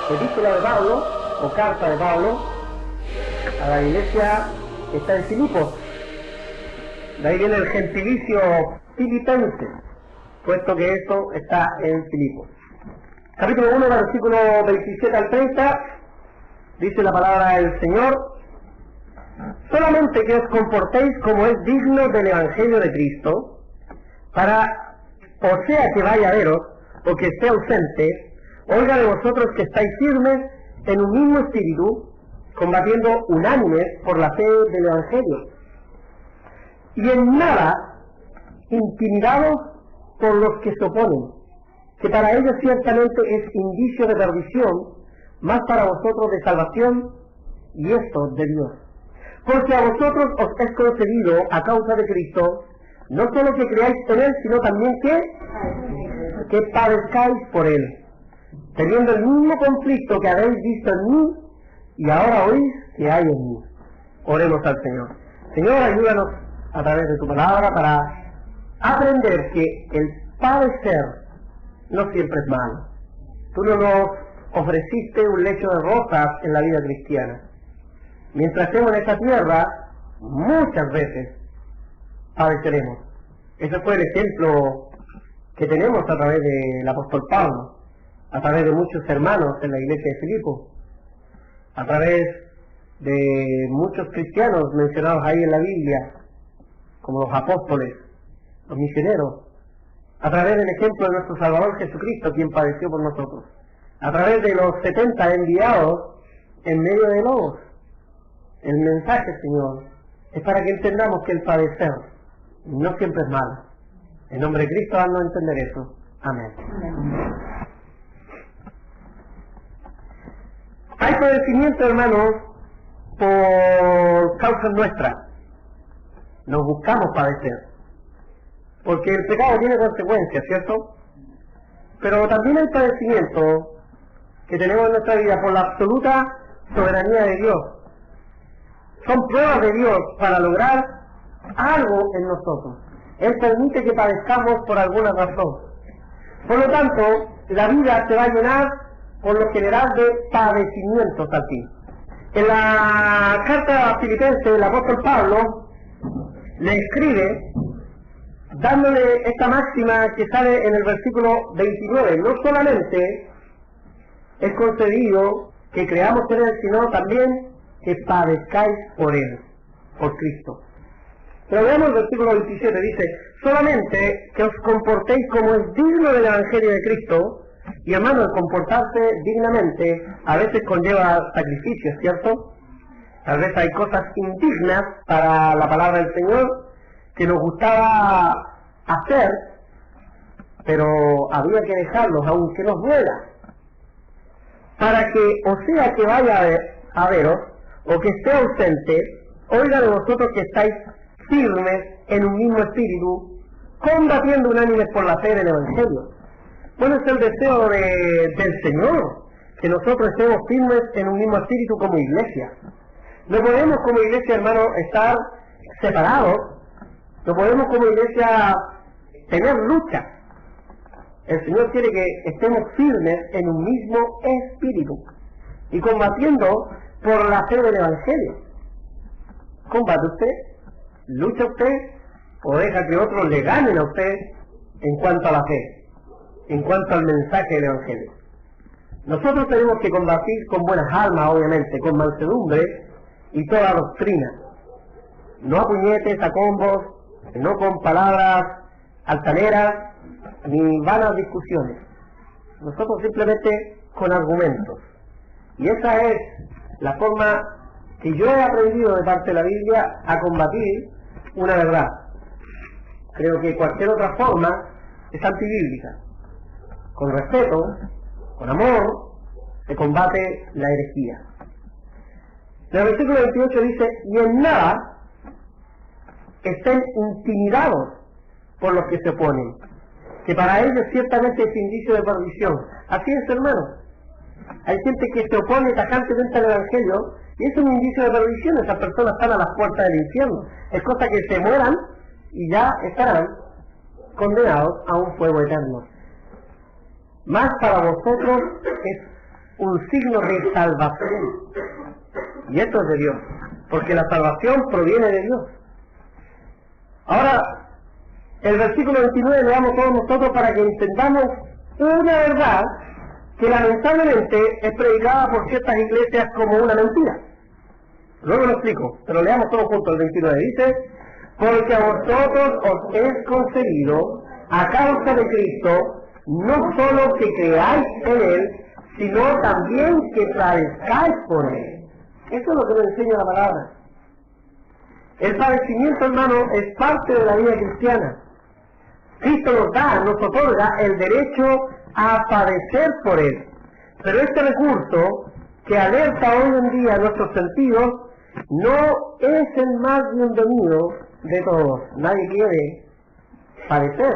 epístola de Pablo, o carta de Pablo, a la iglesia que está en Filipos. De ahí viene el gentilicio filipense, puesto que esto está en Filipos. Capítulo 1, versículo 27 al 30, dice la palabra del Señor: solamente que os comportéis como es digno del Evangelio de Cristo, para, o sea que vaya a veros, o que esté ausente, oiga de vosotros que estáis firmes en un mismo espíritu, combatiendo unánimes por la fe del Evangelio, y en nada intimidados por los que se oponen, que para ellos ciertamente es indicio de perdición, más para vosotros de salvación, y esto de Dios. Porque a vosotros os es concedido, a causa de Cristo, no solo que creáis en Él, sino también que padezcáis por Él, teniendo el mismo conflicto que habéis visto en mí, y ahora oís que hay en mí. Oremos al Señor. Señor, ayúdanos a través de tu palabra para aprender que el padecer no siempre es malo. Tú no nos ofreciste un lecho de rosas en la vida cristiana. Mientras estemos en esta tierra, muchas veces padeceremos. Ese fue el ejemplo que tenemos a través del apóstol Pablo, a través de muchos hermanos en la iglesia de Filipos, a través de muchos cristianos mencionados ahí en la Biblia, como los apóstoles, los misioneros, a través del ejemplo de nuestro Salvador Jesucristo, quien padeció por nosotros, a través de los 70 enviados en medio de lobos. El mensaje, Señor, es para que entendamos que el padecer no siempre es malo. En nombre de Cristo, haznos entender eso. Amén. Hay padecimiento, hermanos, por causas nuestras. Nos buscamos padecer, porque el pecado tiene consecuencias, ¿cierto? Pero también hay padecimiento que tenemos en nuestra vida por la absoluta soberanía de Dios. Son pruebas de Dios para lograr algo en nosotros. Él permite que padezcamos por alguna razón. Por lo tanto, la vida se va a llenar por lo general de padecimientos al fin. En la carta a Filipenses, el apóstol Pablo le escribe dándole esta máxima que sale en el versículo 29. No solamente es concedido que creamos en Él, sino también que padezcáis por Él, por Cristo. Pero veamos el versículo 27, dice: solamente que os comportéis como es digno del Evangelio de Cristo. Y hermano, el comportarse dignamente a veces conlleva sacrificios, ¿cierto? Tal vez hay cosas indignas para la palabra del Señor que nos gustaba hacer, pero había que dejarlos aunque nos duela, para que, o sea que vaya a veros, o que esté ausente, oiga de vosotros que estáis firmes en un mismo espíritu, combatiendo unánimes por la fe del Evangelio. Bueno, es el deseo del Señor, que nosotros estemos firmes en un mismo espíritu como iglesia. No podemos como iglesia, hermano, estar separados, no podemos como iglesia tener lucha. El Señor quiere que estemos firmes en un mismo espíritu y combatiendo por la fe del Evangelio. ¿Combate usted? ¿Lucha usted? ¿O deja que otros le ganen a usted en cuanto a la fe? En cuanto al mensaje del Evangelio? Nosotros tenemos que combatir con buenas almas, obviamente, con mansedumbre y toda doctrina. No a puñetes, a combos, no con palabras altaneras, ni vanas discusiones. Nosotros simplemente con argumentos. Y esa es la forma que yo he aprendido de parte de la Biblia a combatir una verdad. Creo que cualquier otra forma es antibíblica. Con respeto, con amor, se combate la herejía. En el versículo 28 dice: y en nada estén intimidados por los que se oponen, que para ellos ciertamente es indicio de perdición. Así es, hermano. Hay gente que se opone tajantemente al Evangelio y es un indicio de perdición. Esas personas están a las puertas del infierno. Es cosa que se mueran y ya estarán condenados a un fuego eterno. Más para vosotros es un signo de salvación. Y esto es de Dios, porque la salvación proviene de Dios. Ahora, el versículo 29 lo damos todos nosotros para que entendamos una verdad que lamentablemente es predicada por ciertas iglesias como una mentira. Luego lo explico, pero leamos todos juntos el 29. Dice: porque a vosotros os es concedido, a causa de Cristo, no solo que creáis en Él, sino también que padezcáis por Él. Eso es lo que nos enseña la palabra. El padecimiento, hermano, es parte de la vida cristiana. Cristo nos da, nos otorga el derecho a padecer por Él. Pero este recurso que alerta hoy en día nuestros sentidos no es el más bienvenido de todos. Nadie quiere padecer,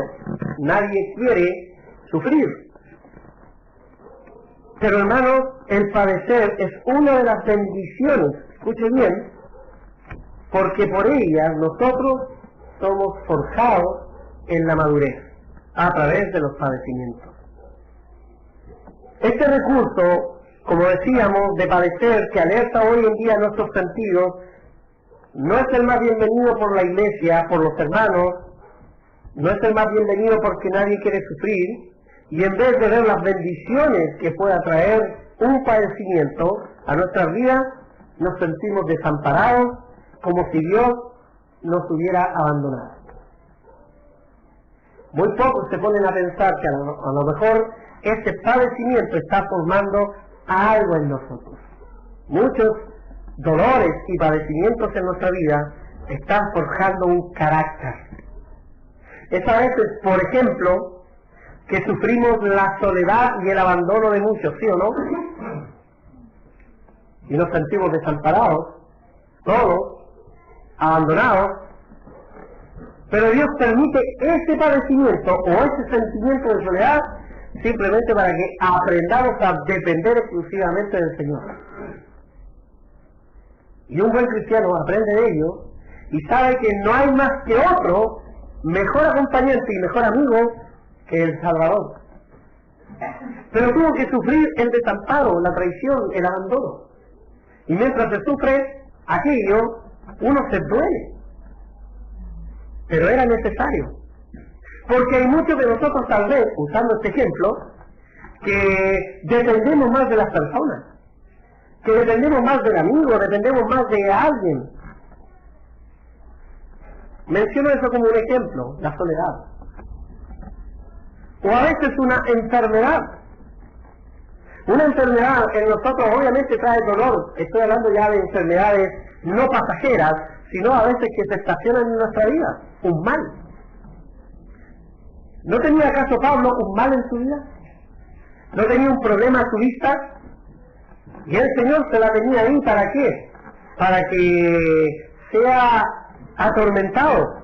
nadie quiere sufrir. Pero hermanos, el padecer es una de las bendiciones, escuche bien, porque por ella nosotros somos forjados en la madurez, a través de los padecimientos. Este recurso, como decíamos, de padecer, que alerta hoy en día nuestros sentidos, no es el más bienvenido por la iglesia, por los hermanos, no es el más bienvenido porque nadie quiere sufrir, y en vez de ver las bendiciones que pueda traer un padecimiento a nuestras vidas, nos sentimos desamparados, como si Dios nos hubiera abandonado. Muy pocos se ponen a pensar que a lo mejor este padecimiento está formando algo en nosotros. Muchos dolores y padecimientos en nuestra vida están forjando un carácter. Es a veces, por ejemplo, que sufrimos la soledad y el abandono de muchos, ¿sí o no? Y nos sentimos desamparados, todos, abandonados. Pero Dios permite ese padecimiento o ese sentimiento de soledad simplemente para que aprendamos a depender exclusivamente del Señor. Y un buen cristiano aprende de ello y sabe que no hay más que otro mejor acompañante y mejor amigo que el Salvador. Pero tuvo que sufrir el desamparo, la traición, el abandono. Y mientras se sufre aquello, uno se duele. Pero era necesario. Porque hay muchos de nosotros, tal vez, usando este ejemplo, que dependemos más de las personas, que dependemos más del amigo, dependemos más de alguien. Menciono eso como un ejemplo, la soledad. O a veces una enfermedad. Una enfermedad en nosotros obviamente trae dolor. Estoy hablando ya de enfermedades no pasajeras, sino a veces que se estacionan en nuestra vida. Un mal. ¿No tenía acaso Pablo un mal en su vida? ¿No tenía un problema a su vista? Y el Señor se la tenía ahí, ¿para qué? Para que sea atormentado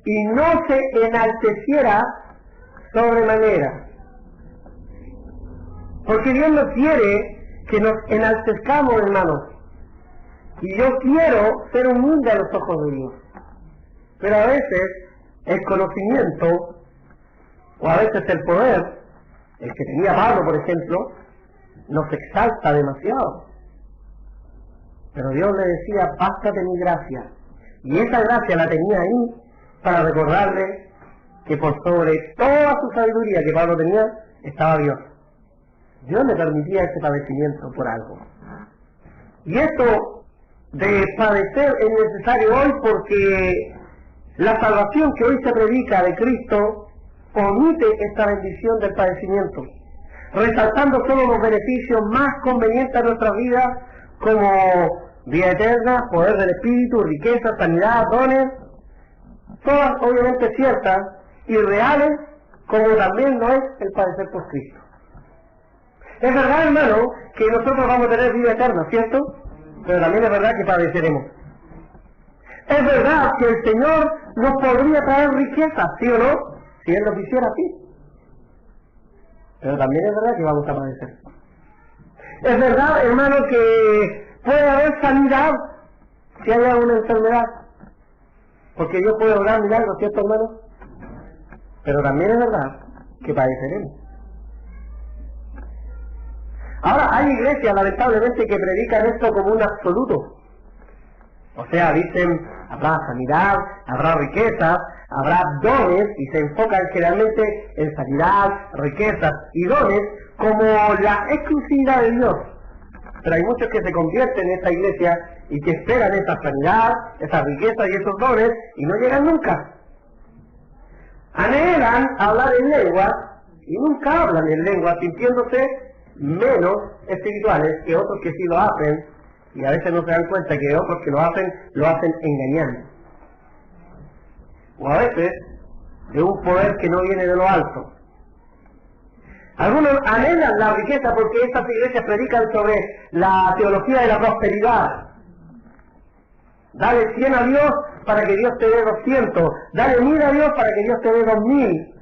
y no se enalteciera sobremanera. Porque Dios no quiere que nos enaltezcamos, hermanos. Y yo quiero ser humilde a los ojos de Dios. Pero a veces el conocimiento, o a veces el poder, el que tenía Pablo, por ejemplo, nos exalta demasiado. Pero Dios le decía: bástate mi gracia. Y esa gracia la tenía ahí para recordarle que por sobre toda su sabiduría que Pablo tenía, estaba Dios. Dios le permitía ese padecimiento por algo. Y esto de padecer es necesario hoy porque la salvación que hoy se predica de Cristo omite esta bendición del padecimiento, resaltando solo los beneficios más convenientes a nuestra vida, como vida eterna, poder del Espíritu, riqueza, sanidad, dones, todas obviamente ciertas y reales, como también lo es el padecer por Cristo. Es verdad, hermano, que nosotros vamos a tener vida eterna, ¿cierto? Pero también es verdad que padeceremos. Es verdad que el Señor nos podría traer riqueza, ¿sí o no? Si Él lo quisiera así. Pero también es verdad que vamos a padecer. Es verdad, hermano, que puede haber sanidad si hay alguna enfermedad. Porque Dios puede obrar milagros, ¿cierto, hermano? Pero también es verdad que padeceremos. Ahora, hay iglesias, lamentablemente, que predican esto como un absoluto. O sea, dicen, habrá sanidad, habrá riquezas, habrá dones, y se enfocan generalmente en sanidad, riquezas y dones como la exclusividad de Dios. Pero hay muchos que se convierten en esta iglesia y que esperan esa sanidad, esa riqueza y esos dones, y no llegan nunca. Anhelan hablar en lengua, y nunca hablan en lengua, sintiéndose menos espirituales que otros que sí lo hacen, y a veces no se dan cuenta que otros que lo hacen engañando. O a veces de un poder que no viene de lo alto. Algunos anhelan la riqueza porque estas iglesias predican sobre la teología de la prosperidad. Dale 100 a Dios para que Dios te dé 200. Dale 1000 a Dios para que Dios te dé 2000.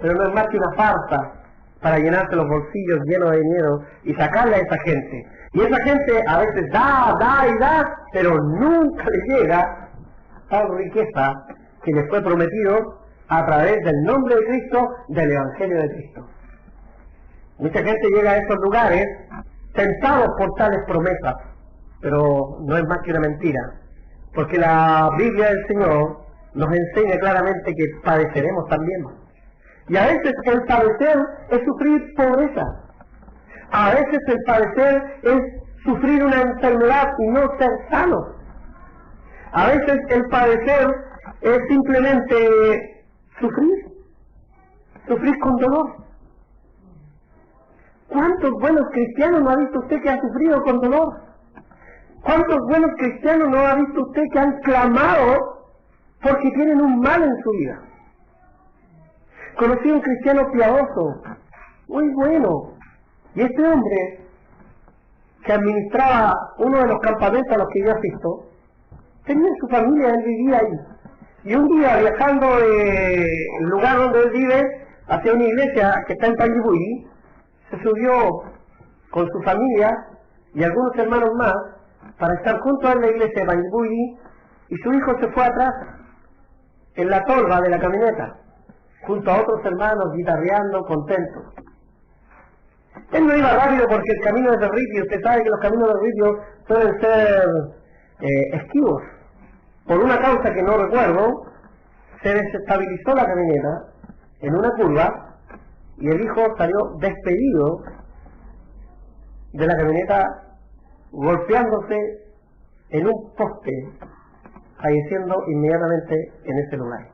Pero no es más que una farsa para llenarse los bolsillos llenos de dinero y sacarle a esa gente. Y esa gente a veces da, pero nunca le llega tal riqueza que les fue prometido a través del nombre de Cristo, del Evangelio de Cristo. Mucha gente llega a estos lugares tentados por tales promesas, pero no es más que una mentira, porque la Biblia del Señor nos enseña claramente que padeceremos también. Y a veces el padecer es sufrir pobreza. A veces el padecer es sufrir una enfermedad y no ser sano. A veces el padecer es simplemente sufrir con dolor. ¿Cuántos buenos cristianos no ha visto usted que han sufrido con dolor? ¿Cuántos buenos cristianos no ha visto usted que han clamado porque tienen un mal en su vida? Conocí a un cristiano piadoso, muy bueno, y este hombre que administraba uno de los campamentos a los que yo asisto, tenía su familia, él vivía ahí. Y un día, viajando del lugar donde él vive hacia una iglesia que está en Panguipulli, se subió con su familia y algunos hermanos más para estar junto a la iglesia de Panguipulli, y su hijo se fue atrás en la tolva de la camioneta junto a otros hermanos guitarreando, contentos. Él no iba rápido porque el camino es de ripio. Usted sabe que los caminos de ripio suelen ser esquivos. Por una causa que no recuerdo, se desestabilizó la camioneta en una curva y el hijo salió despedido de la camioneta, golpeándose en un poste, falleciendo inmediatamente en ese lugar.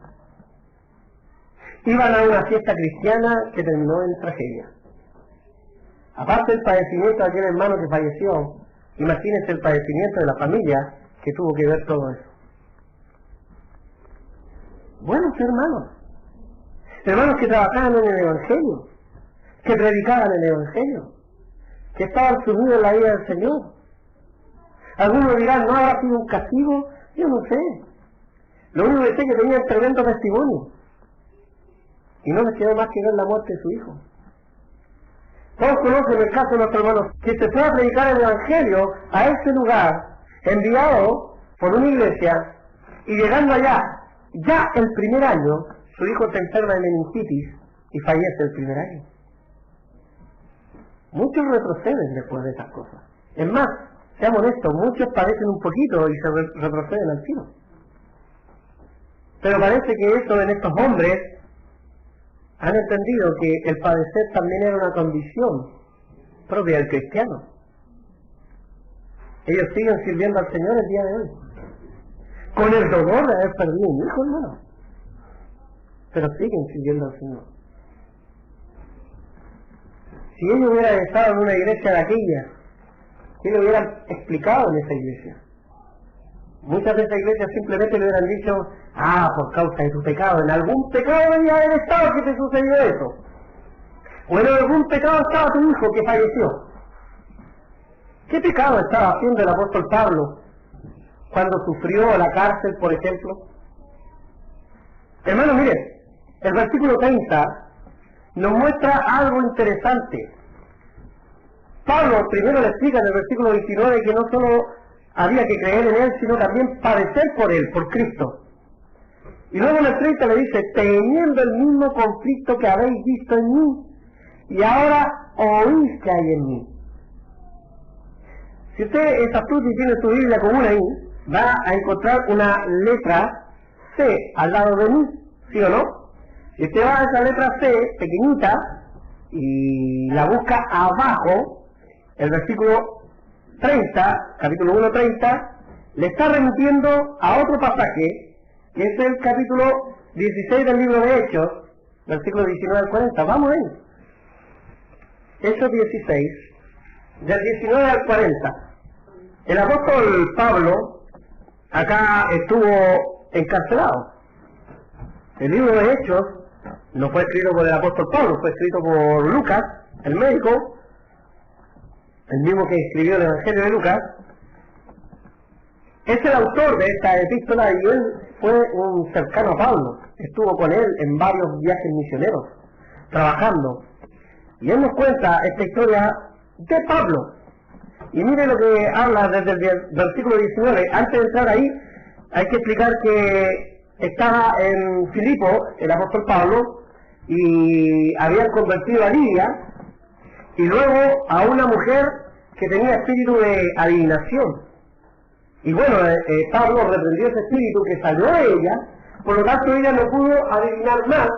Iban a una fiesta cristiana que terminó en tragedia. Aparte del padecimiento de aquel hermano que falleció, imagínense el padecimiento de la familia que tuvo que ver todo eso. Buenos hermanos que trabajaban en el Evangelio, que predicaban el Evangelio, que estaban sumidos en la vida del Señor. Algunos dirán, ¿no habrá sido un castigo? Yo no sé. Lo único que sé es que tenían tremendo testimonio. Y no les quedó más que ver la muerte de su hijo. Todos conocen el caso de nuestro hermano que se fue a predicar el Evangelio a ese lugar, enviado por una iglesia, y llegando allá, ya el primer año, su hijo se enferma de meningitis y fallece el primer año. Muchos retroceden después de esas cosas. Es más, seamos honestos, muchos padecen un poquito y se retroceden al cielo. Pero parece que eso en estos hombres han entendido que el padecer también era una condición propia del cristiano. Ellos siguen sirviendo al Señor el día de hoy, con el dolor de haber perdido un hijo, hermano, pero siguen sirviendo al Señor. Si ellos hubieran estado en una iglesia de aquella, si lo hubieran explicado en esa iglesia, muchas de esas iglesias simplemente le hubieran dicho, por causa de tu pecado, en algún pecado debía haber estado que te sucedió eso, o en algún pecado estaba tu hijo que falleció. ¿Qué pecado estaba haciendo el apóstol Pablo cuando sufrió la cárcel, por ejemplo? Hermanos, miren, el versículo 30 nos muestra algo interesante. Pablo primero le explica en el versículo 29 que no solo había que creer en él, sino también padecer por él, por Cristo. Y luego en el 30 le dice, teniendo el mismo conflicto que habéis visto en mí, y ahora oís que hay en mí. Si usted es astuto y tiene su Biblia común ahí, va a encontrar una letra C al lado de mí, ¿sí o no? Si usted va a esa letra C pequeñita y la busca abajo, el versículo 30, capítulo 1:30, le está remitiendo a otro pasaje, que es el capítulo 16 del libro de Hechos, versículo 19 al 40. Vamos ahí. Hechos 16, del 19 al 40. El apóstol Pablo acá estuvo encarcelado. El libro de Hechos no fue escrito por el apóstol Pablo, fue escrito por Lucas, el médico, el mismo que escribió el Evangelio de Lucas. Es el autor de esta epístola y él fue un cercano a Pablo. Estuvo con él en varios viajes misioneros, trabajando. Y él nos cuenta esta historia de Pablo. Y mire lo que habla desde el versículo 19. Antes de entrar ahí, hay que explicar que estaba en Filipo, el apóstol Pablo, y habían convertido a Lidia, y luego a una mujer que tenía espíritu de adivinación. Y bueno, Pablo reprendió ese espíritu que salió de ella, por lo tanto ella no pudo adivinar más,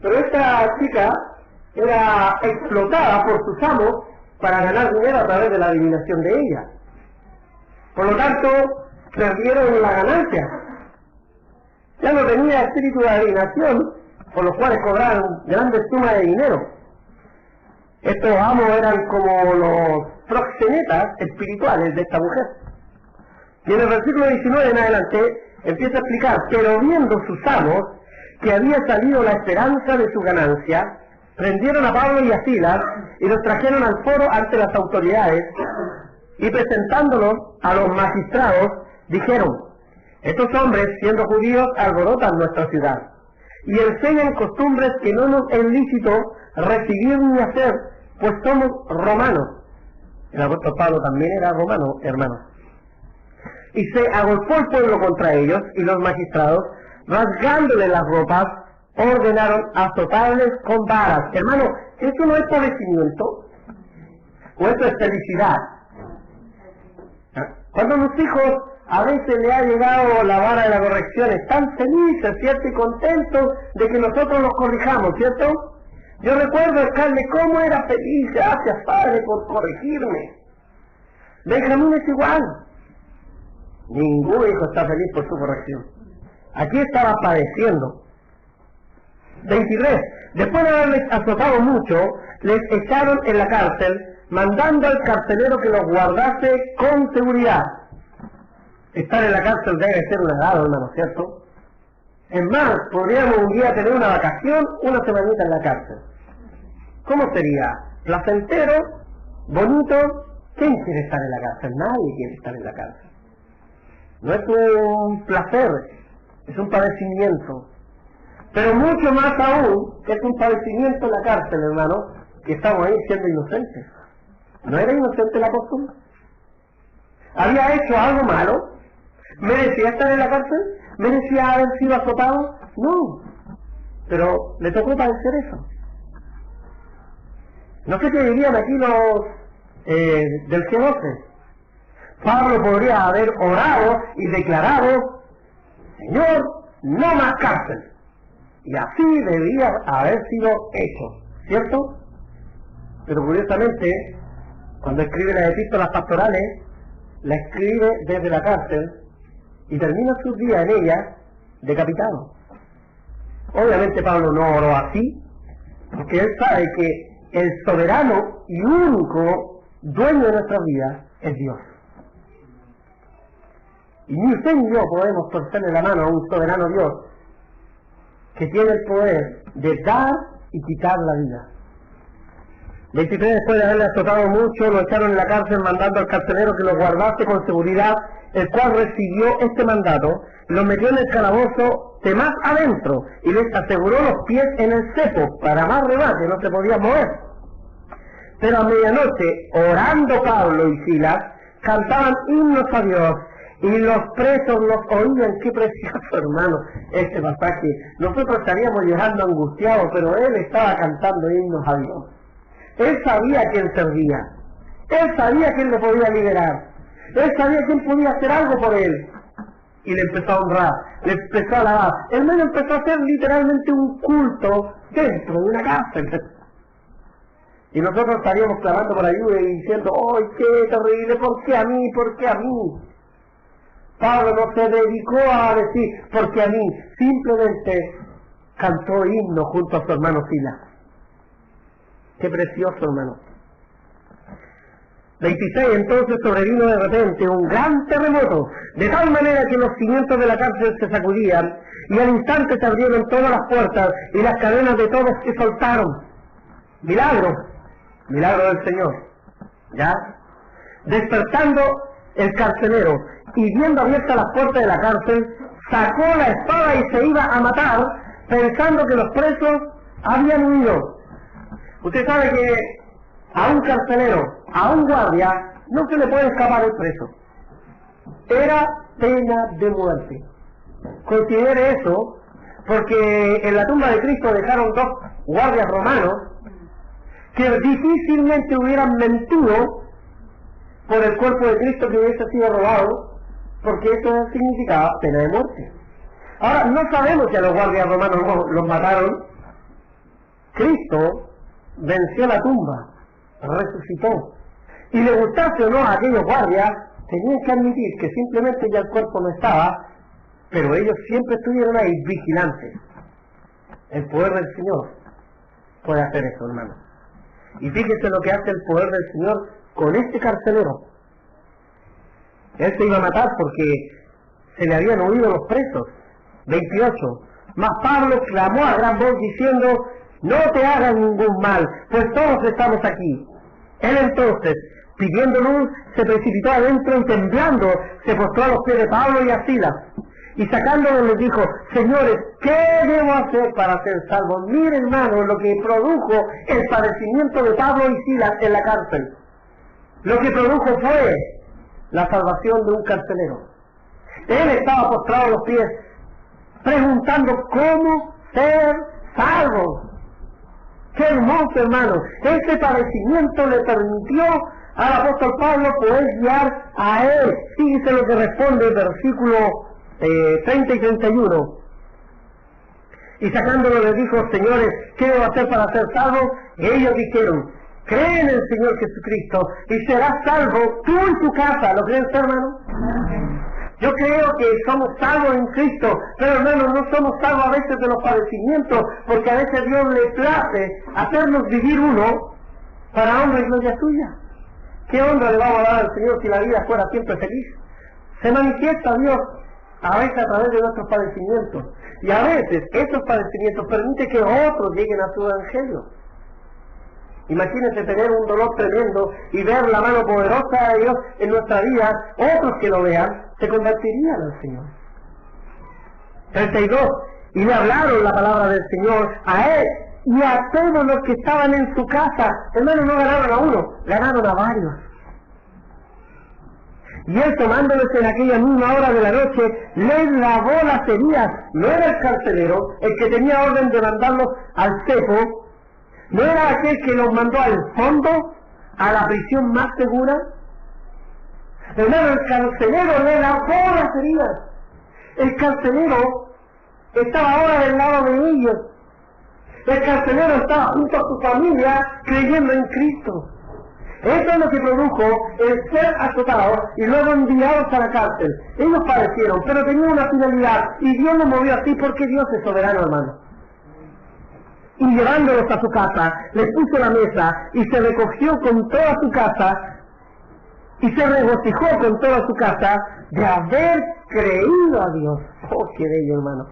pero esta chica era explotada por sus amos para ganar dinero a través de la adivinación de ella. Por lo tanto, perdieron la ganancia. Ya no tenía espíritu de adivinación, por los cuales cobraron grandes sumas de dinero. Estos amos eran como los proxenetas espirituales de esta mujer. Y en el versículo 19 en adelante empieza a explicar, pero viendo sus amos que había salido la esperanza de su ganancia, prendieron a Pablo y a Silas y los trajeron al foro ante las autoridades, y presentándolos a los magistrados, dijeron: estos hombres, siendo judíos, alborotan nuestra ciudad y enseñan costumbres que no nos es lícito recibir ni hacer, pues somos romanos. El apóstol Pablo también era romano, hermanos. Y se agolpó el pueblo contra ellos, y los magistrados, rasgándole las ropas, ordenaron azotarles con varas. Hermano, ¿eso no es padecimiento? ¿O eso es felicidad? Cuando los hijos a veces le ha llegado la vara de la corrección, están felices, ¿cierto? Y contentos de que nosotros los corrijamos, ¿cierto? Yo recuerdo, alcalde, cómo era feliz, gracias Padre por corregirme. Benjamín es igual. Ningún hijo está feliz por su corrección. Aquí estaba padeciendo. 23. Después de haberles azotado mucho, les echaron en la cárcel, mandando al carcelero que los guardase con seguridad. Estar en la cárcel debe ser un agrado, hermano, ¿cierto? Es más, podríamos un día tener una vacación, una semanita en la cárcel. ¿Cómo sería? ¿Placentero? ¿Bonito? ¿Quién quiere estar en la cárcel? Nadie quiere estar en la cárcel. No es un placer, es un padecimiento. Pero mucho más aún es un padecimiento en la cárcel, hermano, que estamos ahí siendo inocentes. ¿No era inocente el apóstol? ¿Había hecho algo malo? ¿Merecía estar en la cárcel? ¿Merecía haber sido azotado? No. Pero le tocó padecer eso. No sé qué dirían aquí los del G12. Pablo podría haber orado y declarado: Señor, no más cárcel. Y así debía haber sido hecho, ¿cierto? Pero curiosamente, cuando escribe las epístolas pastorales, la escribe desde la cárcel y termina sus días en ella decapitado. Obviamente Pablo no oró así, porque él sabe que el soberano y único dueño de nuestras vidas es Dios. Y ni usted ni yo podemos torcerle la mano a un soberano Dios que tiene el poder de dar y quitar la vida. 23. Después de haberle azotado mucho, lo echaron en la cárcel, mandando al carcelero que lo guardase con seguridad, el cual recibió este mandato, los metió en el calabozo de más adentro y les aseguró los pies en el cepo para más remate, no se podía mover. Pero a medianoche, orando Pablo y Silas, cantaban himnos a Dios, y los presos los oían. Qué precioso, hermano, este pasaje. Nosotros estaríamos llorando angustiados, pero él estaba cantando himnos a Dios. Él sabía a quién servía. Él sabía quién le podía liberar. Él sabía quién podía hacer algo por él. Y le empezó a honrar, le empezó a alabar. El medio empezó a hacer literalmente un culto dentro de una cárcel. Y nosotros estaríamos clamando por ayuda y diciendo, ¡ay, qué terrible! ¿Por qué a mí? ¿Por qué a mí? Pablo no se dedicó a decir, ¿por qué a mí? Simplemente cantó himno junto a su hermano Silas. ¡Qué precioso, hermano! 26. Entonces sobrevino de repente un gran terremoto, de tal manera que los cimientos de la cárcel se sacudían, y al instante se abrieron todas las puertas, y las cadenas de todos se soltaron. Milagro, milagro del Señor. ¿Ya? Despertando el carcelero, y viendo abiertas las puertas de la cárcel, sacó la espada y se iba a matar, pensando que los presos habían huido. Usted sabe que a un carcelero, a un guardia, no se le puede escapar el preso. Era pena de muerte. Considere eso, porque en la tumba de Cristo dejaron 2 guardias romanos que difícilmente hubieran mentido por el cuerpo de Cristo que hubiese sido robado, porque eso significaba pena de muerte. Ahora, no sabemos si a los guardias romanos los mataron. Cristo venció la tumba, resucitó, y le gustase o no a aquellos guardias, tenían que admitir que simplemente ya el cuerpo no estaba, pero ellos siempre estuvieron ahí vigilantes. El poder del Señor puede hacer eso, hermano. Y fíjese lo que hace el poder del Señor con este carcelero. Él se iba a matar porque se le habían huido los presos. 28. Mas Pablo clamó a gran voz diciendo, no te hagan ningún mal, pues todos estamos aquí. Él entonces, pidiendo luz, se precipitó adentro y temblando, se postró a los pies de Pablo y a Silas. Y sacándolos les dijo, señores, ¿qué debo hacer para ser salvo? Miren, hermano, lo que produjo el padecimiento de Pablo y Silas en la cárcel. Lo que produjo fue la salvación de un carcelero. Él estaba postrado a los pies, preguntando cómo ser salvo. ¡Qué hermoso, hermano! Este padecimiento le permitió al apóstol Pablo poder guiar a él. Fíjese lo que responde el versículo 30 y 31. Y sacándolo les dijo, señores, ¿qué debo hacer para ser salvo? Y ellos dijeron, cree en el Señor Jesucristo y serás salvo tú y tu casa. ¿Lo creen, hermano? Yo creo que somos salvos en Cristo, pero hermanos, no somos salvos a veces de los padecimientos, porque a veces Dios le place hacernos vivir uno para honra y gloria suya. ¿Qué honra le vamos a dar al Señor si la vida fuera siempre feliz? Se manifiesta Dios a veces a través de nuestros padecimientos, y a veces esos padecimientos permiten que otros lleguen a su evangelio. Imagínense tener un dolor tremendo y ver la mano poderosa de Dios en nuestra vida, otros que lo vean, se convertirían al Señor. 32. Y le hablaron la palabra del Señor a él y a todos los que estaban en su casa. Hermanos, no ganaron a uno, ganaron a varios. Y él, tomándolos en aquella misma hora de la noche, les lavó las heridas. No era el carcelero el que tenía orden de mandarlos al cepo, no era aquel que los mandó al fondo, a la prisión más segura. Hermano, el carcelero le lavó las heridas. El carcelero estaba ahora del lado de ellos. El carcelero estaba junto a su familia creyendo en Cristo. Eso es lo que produjo el ser azotados y luego enviados a la cárcel. Ellos padecieron, pero tenían una finalidad, y Dios los movió así porque Dios es soberano, hermano. Y llevándolos a su casa, les puso la mesa y se recogió con toda su casa y se regocijó con toda su casa de haber creído a Dios. Oh, qué bello, hermano.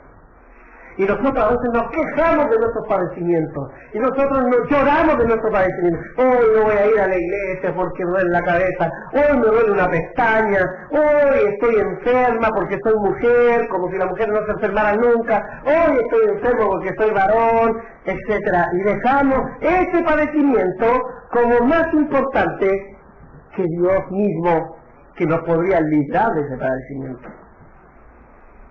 Y nosotros a veces nos quejamos de nuestros padecimientos, y nosotros nos lloramos de nuestros padecimientos. Hoy no voy a ir a la iglesia porque me duele la cabeza, hoy me duele una pestaña, hoy estoy enferma porque soy mujer, como si la mujer no se enfermara nunca, hoy estoy enfermo porque soy varón, etcétera. Y dejamos ese padecimiento como más importante que Dios mismo, que nos podría librar de ese padecimiento.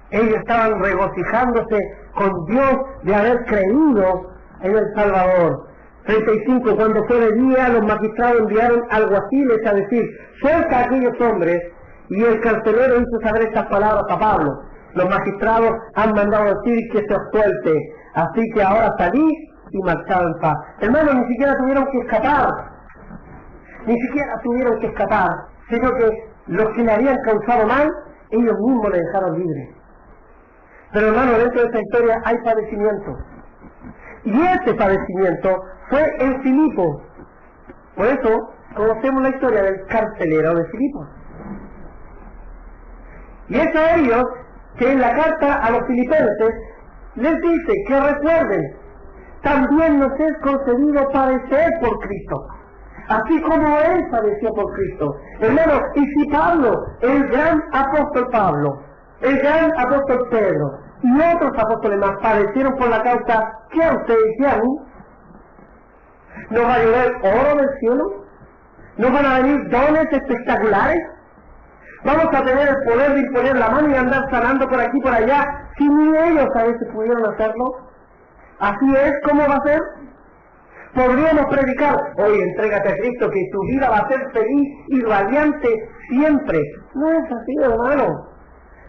Ellos estaban regocijándose con Dios de haber creído en el Salvador. 35, cuando fue de día, los magistrados enviaron alguaciles a decir, suelta a aquellos hombres, y el carcelero hizo saber estas palabras a Pablo. Los magistrados han mandado decir que se os suelte, así que ahora salid y marchad en paz. Hermanos, ni siquiera tuvieron que escapar, sino que los que le habían causado mal, ellos mismos le dejaron libre. Pero hermanos, dentro de esta historia hay padecimiento. Y ese padecimiento fue en Filipo. Por eso conocemos la historia del carcelero de Filipo. Y es a ellos que en la carta a los filipenses les dice que recuerden, también nos es concedido padecer por Cristo, así como Él padeció por Cristo. Hermanos, y si Pablo, el gran apóstol Pablo, el gran apóstol Pedro y otros apóstoles más padecieron por la causa, ¿qué a ustedes y a mí? ¿Nos va a llover oro del cielo? ¿Nos van a venir dones espectaculares? ¿Vamos a tener el poder de imponer la mano y andar sanando por aquí y por allá, si ni ellos a veces pudieron hacerlo? ¿Así es como va a ser? Podríamos predicar, oye, entrégate a Cristo, que tu vida va a ser feliz y radiante siempre. No es así, hermano.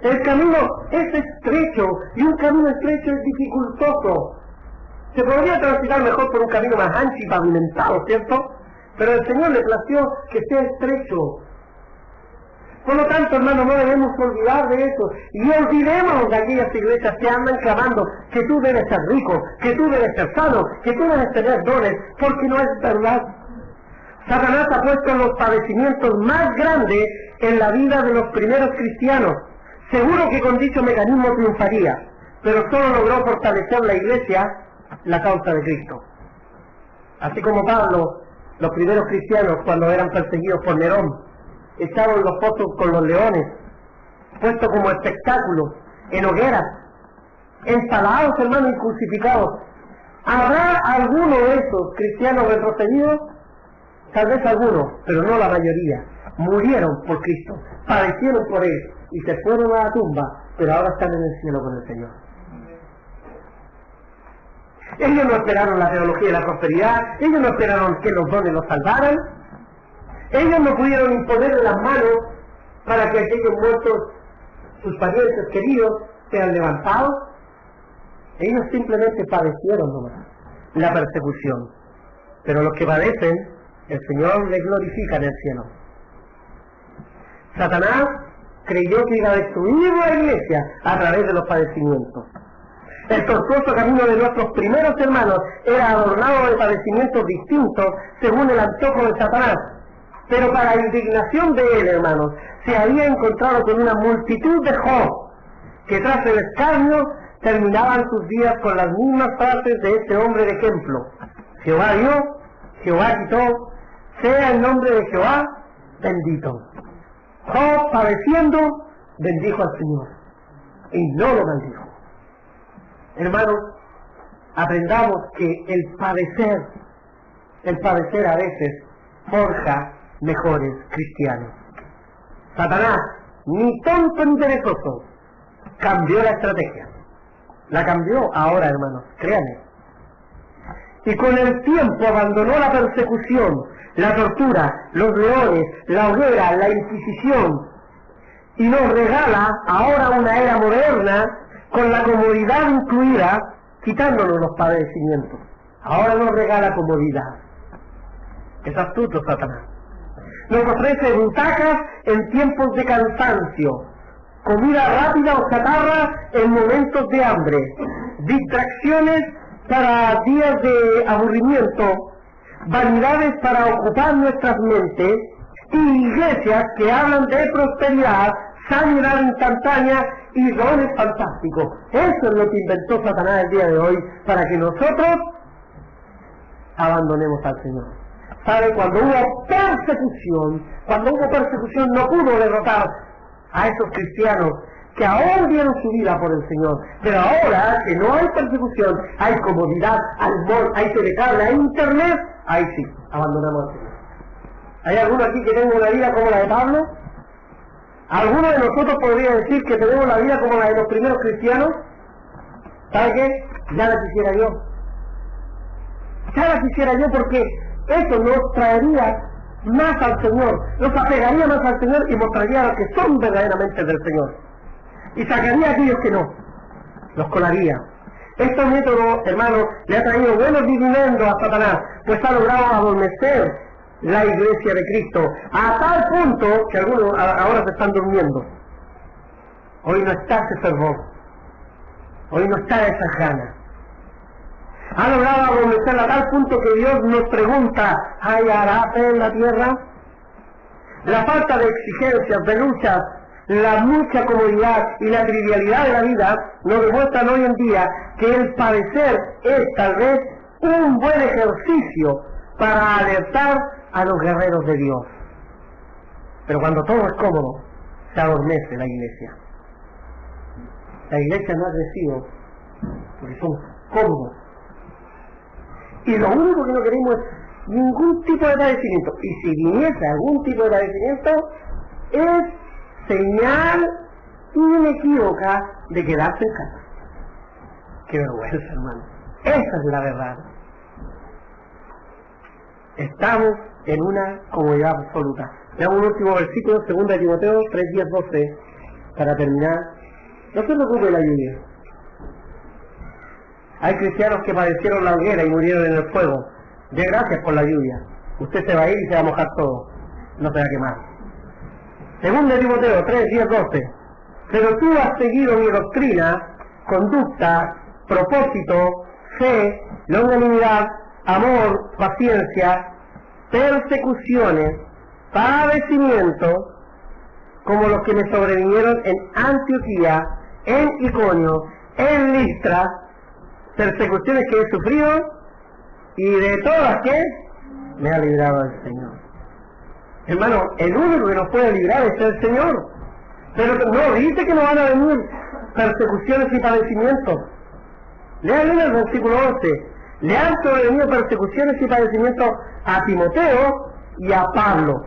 El camino es estrecho, y un camino estrecho es dificultoso. Se podría transitar mejor por un camino más ancho y pavimentado, ¿cierto? Pero al Señor le plació que sea estrecho. Por lo tanto, hermano, no debemos olvidar de eso, y olvidemos de aquellas iglesias que andan clamando que tú debes ser rico, que tú debes ser sano, que tú debes tener dones, porque no es verdad. Satanás ha puesto los padecimientos más grandes en la vida de los primeros cristianos. Seguro que con dicho mecanismo triunfaría, pero solo logró fortalecer la iglesia, la causa de Cristo. Así como Pablo, los primeros cristianos, cuando eran perseguidos por Nerón, echados en los pozos con los leones, puestos como espectáculo, en hogueras, empalados, hermanos, y crucificados. ¿Habrá alguno de esos cristianos retrocedidos? Tal vez algunos, pero no la mayoría. Murieron por Cristo, padecieron por Él, y se fueron a la tumba, pero ahora están en el cielo con el Señor. Ellos no esperaron la teología y la prosperidad, ellos no esperaron que los dones los salvaran, ellos no pudieron imponerle las manos para que aquellos muertos, sus parientes queridos, sean levantados. Ellos simplemente padecieron nomás la persecución. Pero los que padecen, el Señor les glorifica en el cielo. Satanás creyó que iba a destruir la iglesia a través de los padecimientos. El tortuoso camino de nuestros primeros hermanos era adornado de padecimientos distintos según el antojo de Satanás. Pero para indignación de él, hermanos, se había encontrado con una multitud de Job, que tras el escarnio terminaban sus días con las mismas frases de este hombre de ejemplo. Jehová dio, Jehová quitó, sea el nombre de Jehová bendito. Job, padeciendo, bendijo al Señor, y no lo maldijo. Hermanos, aprendamos que el padecer a veces forja mejores cristianos. Satanás, ni tonto ni perezoso, cambió la estrategia. La cambió ahora, hermanos, créanme. Y con el tiempo abandonó la persecución, la tortura, los leones, la hoguera, la inquisición, y nos regala ahora una era moderna con la comodidad incluida, quitándonos los padecimientos. Ahora nos regala comodidad. Es astuto Satanás. Nos ofrece butacas en tiempos de cansancio, comida rápida o chatarra en momentos de hambre, distracciones para días de aburrimiento, vanidades para ocupar nuestras mentes, y iglesias que hablan de prosperidad, sanidad instantánea y dones fantásticos. Eso es lo que inventó Satanás el día de hoy para que nosotros abandonemos al Señor. ¿Sabe? Cuando hubo persecución no pudo derrotar a esos cristianos que ahora dieron su vida por el Señor. Pero ahora que no hay persecución, hay comodidad, hay humor, hay telecable, hay internet, ahí sí, abandonamos al Señor. ¿Hay alguno aquí que tenga una vida como la de Pablo? ¿Alguno de nosotros podría decir que tenemos la vida como la de los primeros cristianos? ¿Sabe qué? Ya la quisiera yo. Ya la quisiera yo, porque eso nos traería más al Señor, nos apegaría más al Señor y mostraría a los que son verdaderamente del Señor. Y sacaría a aquellos que no, los colaría. Este método, hermanos, le ha traído buenos dividendos a Satanás, pues ha logrado adormecer la iglesia de Cristo, a tal punto que algunos ahora se están durmiendo. Hoy no está ese fervor, hoy no está esas ganas. Ha logrado adormecerla a tal punto que Dios nos pregunta, ¿hallará fe en la tierra? La falta de exigencias, de luchas, la mucha comodidad y la trivialidad de la vida nos demuestran hoy en día que el padecer es tal vez un buen ejercicio para alertar a los guerreros de Dios. Pero cuando todo es cómodo, se adormece la iglesia. La iglesia no ha crecido porque son cómodos. Y lo único que no queremos es ningún tipo de padecimiento. Y si viniese algún tipo de padecimiento, es señal inequívoca de quedarse en casa. Qué vergüenza, hermano. Esa es la verdad. Estamos en una comodidad absoluta. Veamos un último versículo, 2 de Timoteo 3:10-12, para terminar. No se preocupe la lluvia. Hay cristianos que padecieron la hoguera y murieron en el fuego. De gracias por la lluvia. Usted se va a ir y se va a mojar todo. No se va a quemar. 2 de Timoteo 3:10-12. Pero tú has seguido mi doctrina, conducta, propósito, fe, longanimidad, amor, paciencia, persecuciones, padecimientos, como los que me sobrevinieron en Antioquía, en Iconio, en Listra, persecuciones que he sufrido, y de todas que me ha librado el Señor. Hermano, el único que nos puede librar es el Señor. Pero no dice que no van a venir persecuciones y padecimientos. Lean el versículo 11. Le han sobrevenido persecuciones y padecimientos a Timoteo y a Pablo.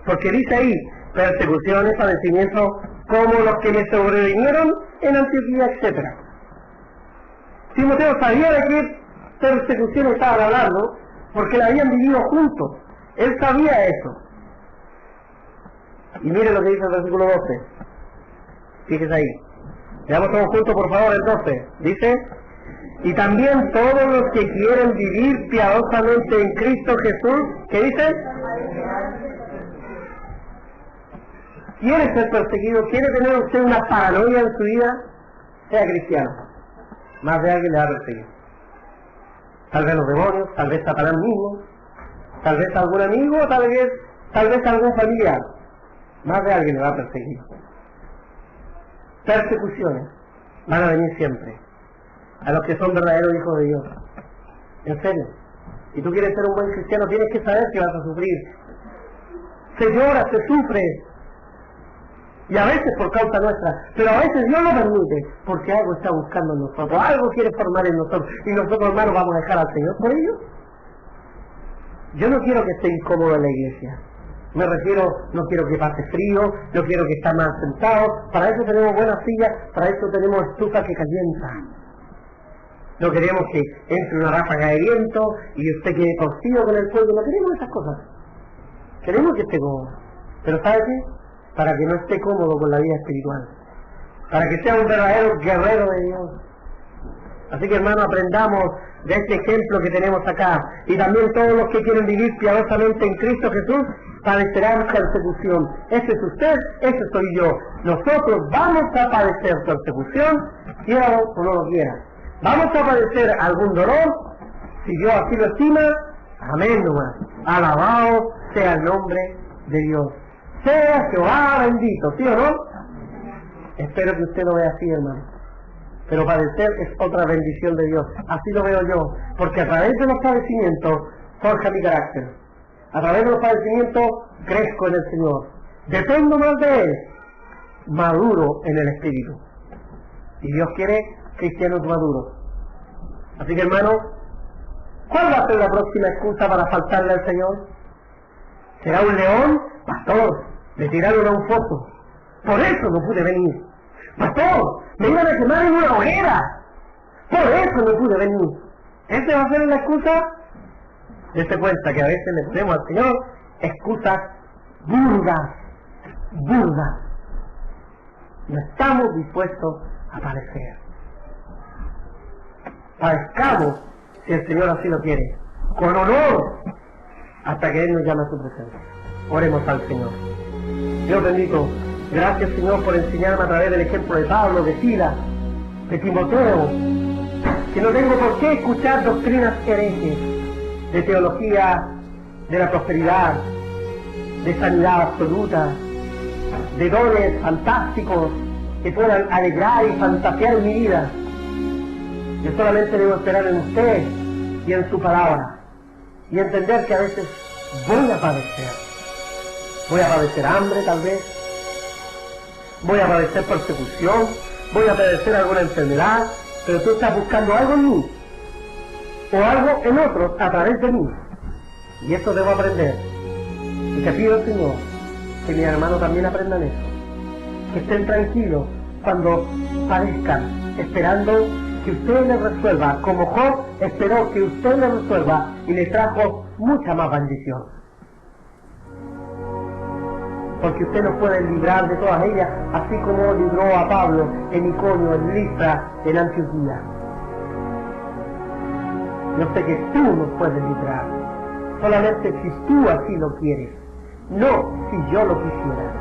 Porque dice ahí, persecuciones, padecimientos, como los que me sobrevinieron en Antioquía, etc. Timoteo sabía de qué persecución estaban hablando, porque la habían vivido juntos. Él sabía eso. Y mire lo que dice el versículo 12. Fíjese ahí. Veamos todos juntos, por favor, el 12. Dice, y también todos los que quieren vivir piadosamente en Cristo Jesús, ¿qué dice? ¿Quiere ser perseguido? ¿Quiere tener usted una paranoia en su vida? Sea cristiano. Más de alguien le va a perseguir. Tal vez los demonios, tal vez Satanás mismo, tal vez algún amigo, tal vez algún familiar. Más de alguien le va a perseguir. Persecuciones van a venir siempre a los que son verdaderos hijos de Dios. En serio. Si tú quieres ser un buen cristiano, tienes que saber que vas a sufrir. Se llora, se sufre. Y a veces por causa nuestra, pero a veces Dios lo permite, porque algo está buscando en nosotros, algo quiere formar en nosotros, y nosotros, hermanos, vamos a dejar al Señor por ello. Yo no quiero que esté incómodo en la iglesia. Me refiero, no quiero que pase frío, no quiero que esté mal sentado. Para eso tenemos buenas sillas, para eso tenemos estufa que calienta. No queremos que entre una ráfaga de viento y usted quede torcido con el fuego. No queremos esas cosas. Queremos que esté cómodo. Pero ¿sabe qué? Para que no esté cómodo con la vida espiritual. Para que sea un verdadero guerrero de Dios. Así que, hermano, aprendamos de este ejemplo que tenemos acá. Y también todos los que quieren vivir piadosamente en Cristo Jesús padecerán persecución. Ese es usted, ese soy yo. Nosotros vamos a padecer persecución, quiera o no lo quiera. Vamos a padecer algún dolor, si Dios así lo estima, amén nomás. Alabado sea el nombre de Dios. Sea Jehová bendito, ¿sí o no? Espero que usted lo vea así, hermano. Pero padecer es otra bendición de Dios. Así lo veo yo, porque a través de los padecimientos forja mi carácter. A través de los padecimientos crezco en el Señor. Dependo más de Él, maduro en el Espíritu. Y Dios quiere cristianos maduros. Así que, hermano, ¿cuál va a ser la próxima excusa para faltarle al Señor? ¿Será un león? Pastor, me tiraron a un foso. Por eso no pude venir. Pastor, me iban a quemar en una hoguera. Por eso no pude venir. ¿Esa va a ser la excusa? Dese cuenta que a veces le ponemos al Señor excusas burdas. No estamos dispuestos a padecer. Padezcamos, si el Señor así lo quiere, con honor, hasta que Él nos llame a su presencia. Oremos al Señor. Dios bendito, gracias Señor por enseñarme a través del ejemplo de Pablo, de Silas, de Timoteo, que no tengo por qué escuchar doctrinas herejes, de teología de la prosperidad, de sanidad absoluta, de dones fantásticos que puedan alegrar y fantasear mi vida. Yo solamente debo esperar en usted y en su palabra y entender que a veces voy a padecer. Voy a padecer hambre tal vez, voy a padecer persecución, voy a padecer alguna enfermedad, pero tú estás buscando algo en mí o algo en otros a través de mí, y esto debo aprender. Y te pido, Señor, que mis hermanos también aprendan eso, que estén tranquilos cuando padezcan, esperando que usted les resuelva, como Job esperó que usted les resuelva y le trajo mucha más bendición. Porque usted nos puede librar de todas ellas, así como libró a Pablo en Iconio, en Listra, en Antioquía. Yo sé que tú nos puedes librar, solamente si tú así lo quieres, no si yo lo quisiera.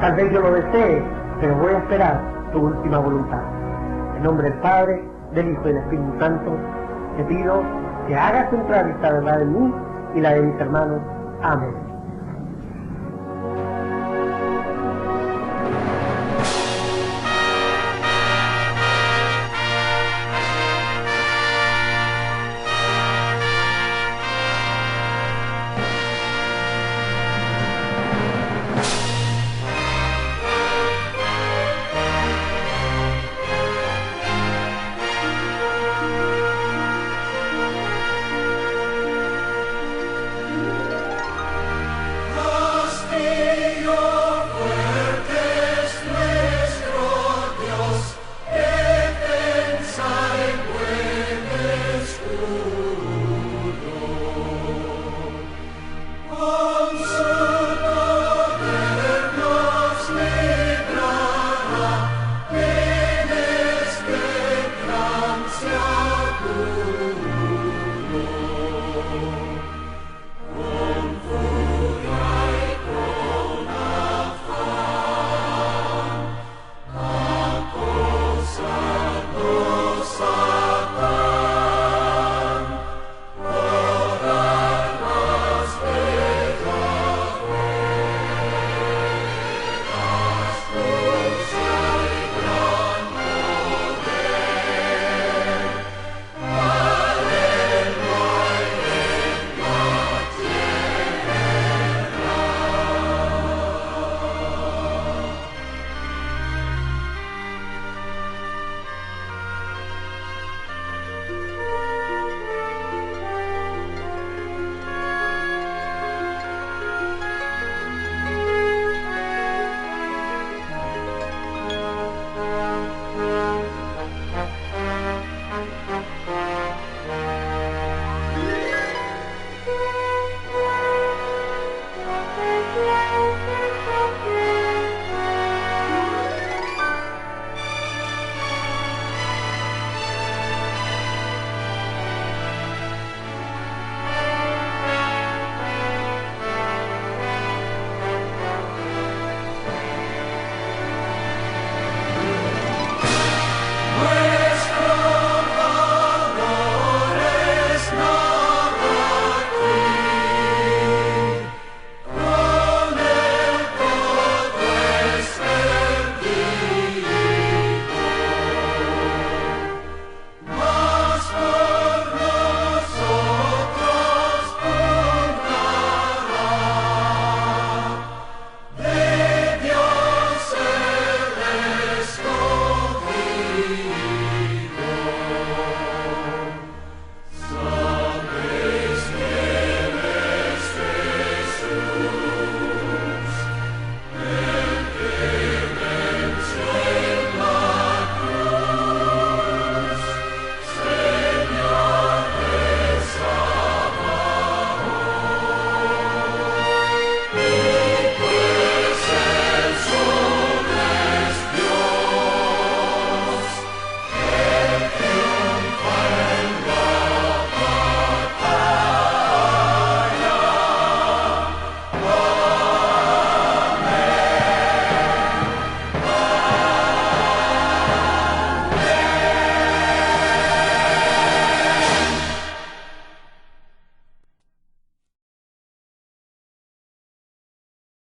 Tal vez yo lo desee, pero voy a esperar tu última voluntad. En nombre del Padre, del Hijo y del Espíritu Santo, te pido que hagas entrar esta verdad en mí y la de mis hermanos. Amén.